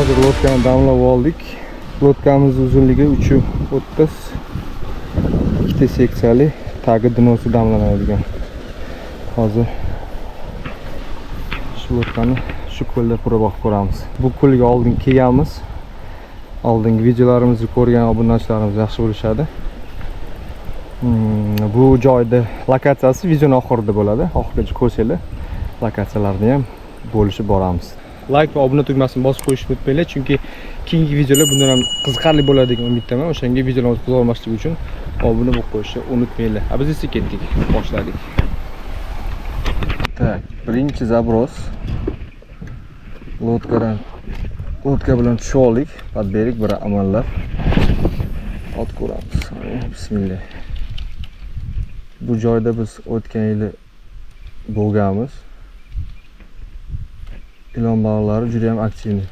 Hozir lotkani damlab oldik. Lotkamiz uzunligi 3.30, ikkita seksiyali, tagi dinosi damlanadigan. Hozir shu lotkani shu ko'lda qurib ko'ramiz. Bu ko'lga oldin kelganmiz. Oldingi videolarimizni ko'rgan obunachilarimiz yaxshi bilishadi. Bu joyda lokatsiyasi videoning oxirida bo'ladi. Oxirigacha ko'rsanglar, lokatsiyalarni ham bo'lishib boramiz. Like va obuna tugmasini bosib qo'yishni unutmanglar, chunki keyingi videolar bundan ham qiziqarli bo'ladi degan umiddaman. O'shanga videolarimizni qiziqarli uchun obuna bo'lib qo'yishni unutmanglar. Biz esa ketdik, boshladik. Tak, birinchi zabros. Lotka bilan tusha oldik. Badberik bir amallar. Ot ko'ramiz. Bismillah. Bu joyda biz o'tgan yili bo'lganmiz. Ilon baliqlari juda ham aktivni.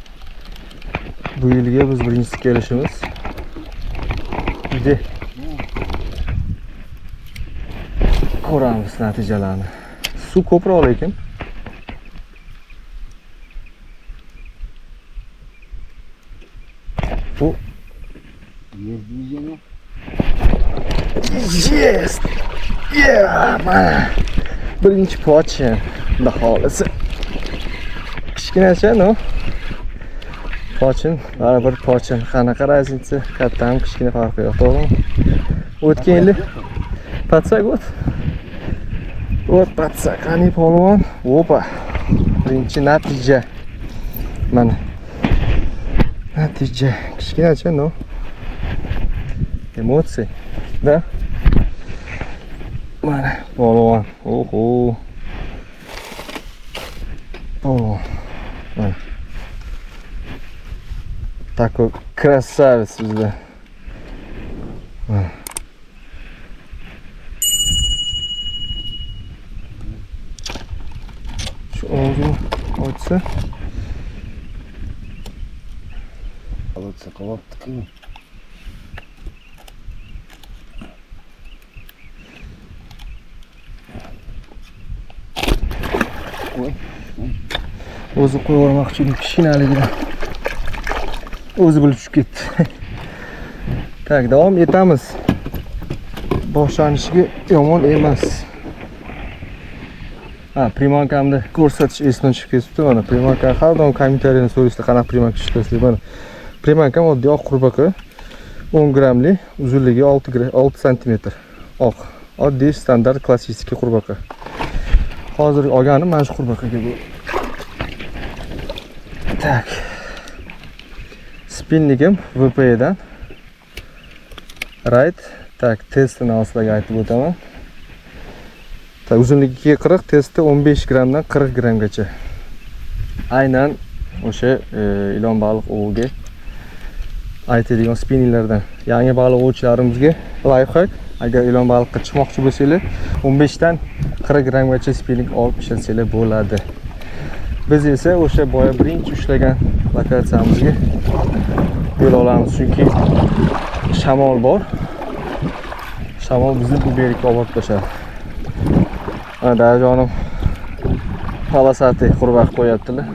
Bu yilga biz birinchisi kelishimiz. Ko'ramiz natijalarni. Suv ko'proq lekin. Bu yes. Yeah, mana. Birinchi pocha. Xudo xolisi. Kichkinacha, no? Pochin, baribir pochin. Qanaqa raznica, katta ham kichkina farqi yo'q, to'g'rimi? O'tgan yili patsak o't patsak, qani polvon. Opa. Birinchi natija. Mana. Natija kichkinacha, no? Emotsiya, da? Mana, polvon. Oho. Polvon. Mana. Такой красавец bizda. Mana. Shu og'zini ochsa. Olsa qolibdi-ku. O'zi qo'yib olmoqchi edim kichkinaligidan. O'zi bilib tushib ketdi. Tak, davom etamiz. Boshlanishiga yomon emas. Primankamni ko'rsatish esdan chiqib ketibdi. Mana primanka har doim kommentariyada so'raysiz, qanaqa primanka ishlasizlar. Mana primankam oddiy oq qurbaqa, 10 grammli, uzunligi 6 sm. Oq. Oddiy standart klassik qurbaqa. Hozir olganim mana shu qurbaqaga bu. Tak. Spinnigim VP'dan. Right. Tak, testini aslida aytib o'taman. Tak, uzunligi 40, testi 15 grammdan 40 grammgacha. Aynan o'sha ilon baliq oviga aytadigan spinninglardan. Yangi baliq ovchilarimizga lifehack. Agar ilon baliqqa chiqmoqchi bo'lsanglar, 15 dan 40 grammgacha spinning olib ishlatsanglar bo'ladi. Biz esa o'sha boya birinchi ushlagan lokatsiyamizga yo'l olamiz, chunki shamol bor. Shamol bizni bu yerga olib tashladi. Dajonim palasati qurbaq qo'yaptilar.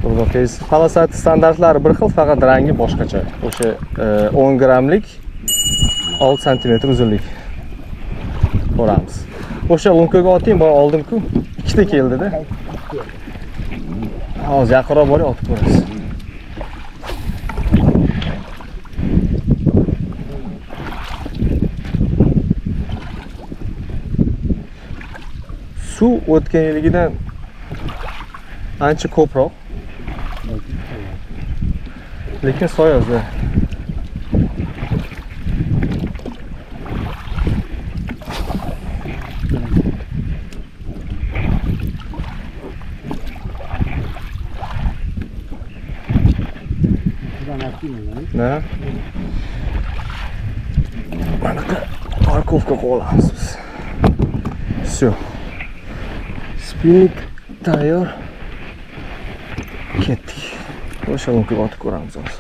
Qurbaqingiz palasati standartlari bir xil, faqat rangi boshqacha. O'sha 10 grammlik 6 sm uzunlik. Ko'ramiz. O'sha lunkaga oting, boya oldim-ku. Ikkita keldi-da. Hozir yaqinroq borib otib ko'ramiz. Suv o'tgan yiligidan ancha ko'proq. Lekin soyozda. Ne? Manaqa parkovka qolamiz biz. Всё. Spinning tayyor. Ketdik. O'sha lunkaga otib ko'ramiz hozir.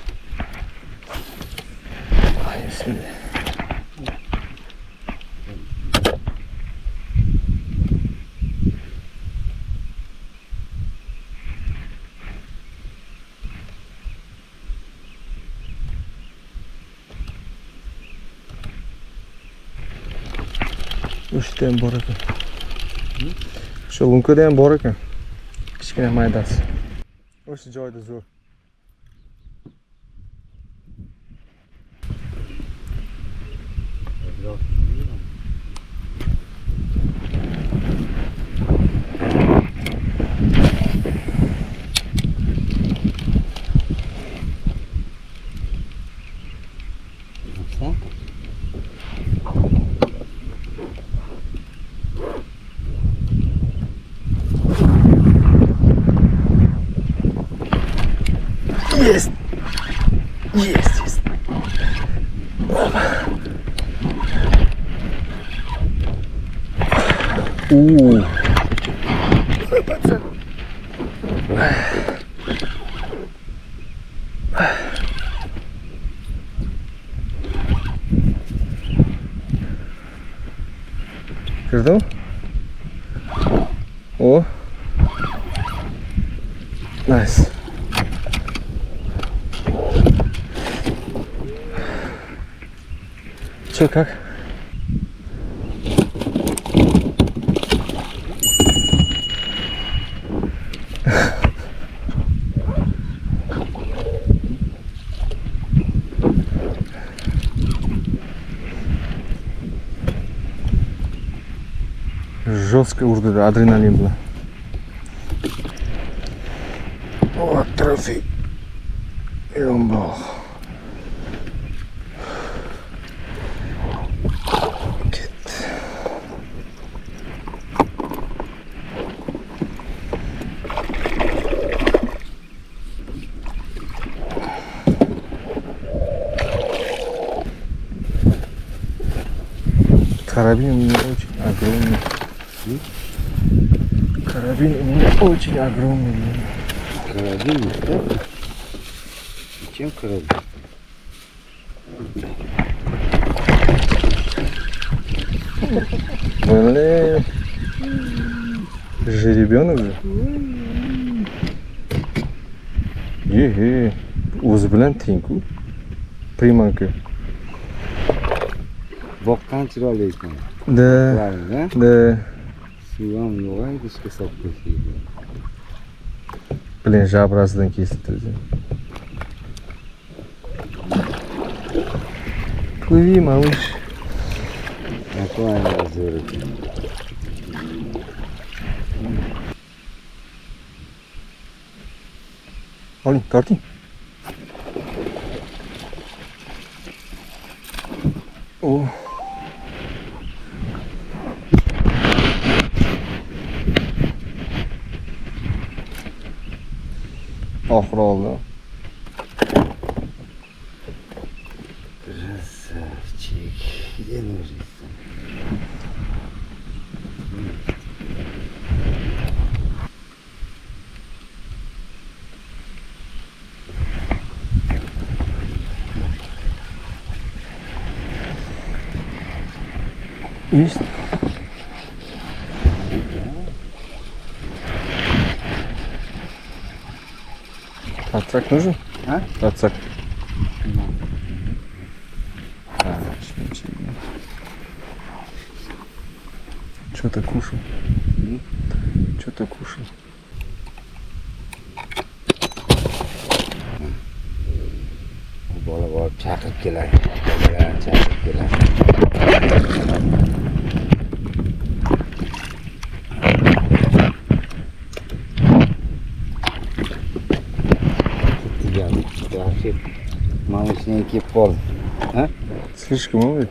Bismillah. O'shda ham bor ekan. Shu lunkada ham bor ekan. Kichkina maydasi. O'sha joyda zo'r. Есть! Есть! Пацан. Kirdimi? O. Nice. Чё, как? Жестко урды, адреналин bilan. O, trofey. Yomboq. Карабин у меня очень огромный. Карабин у меня очень огромный. Карабин, что? Зачем карабин? Блин. Жеребенок же. Еhe. O'zi bilan teng-ku. Primanka. Boqqan chiroyli ekan. Da. Da. Suv ham yo'q, ishga solib qo'yishdi. Блин, жабрасыдан kesiltirdi. Плыви, малыш. Аквариум zo'r ekan. Oling, torting. O. Oxir oldi. Красавчик. Где ножницы? Есть. Отцак нужен? А? Отцак. Что-то кушал. Что-то кушал. Bola borib chaqib keladi. Bola chaqib keladi. Yaxshi. Mamishni kelib qoldi. Ha? Слишком много?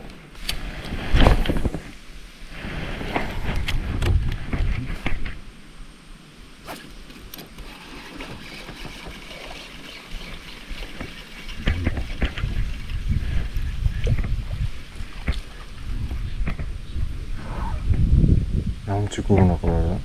Намчик урна qiladi.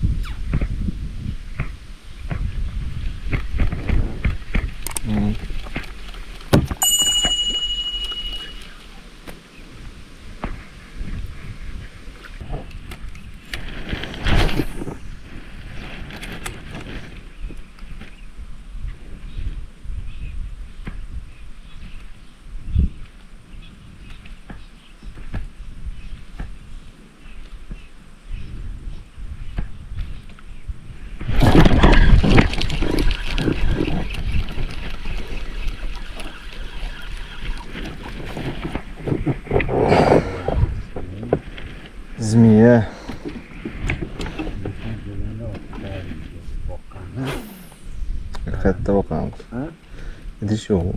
Ya. Katta boqamiz. Ha? Idish yo'q.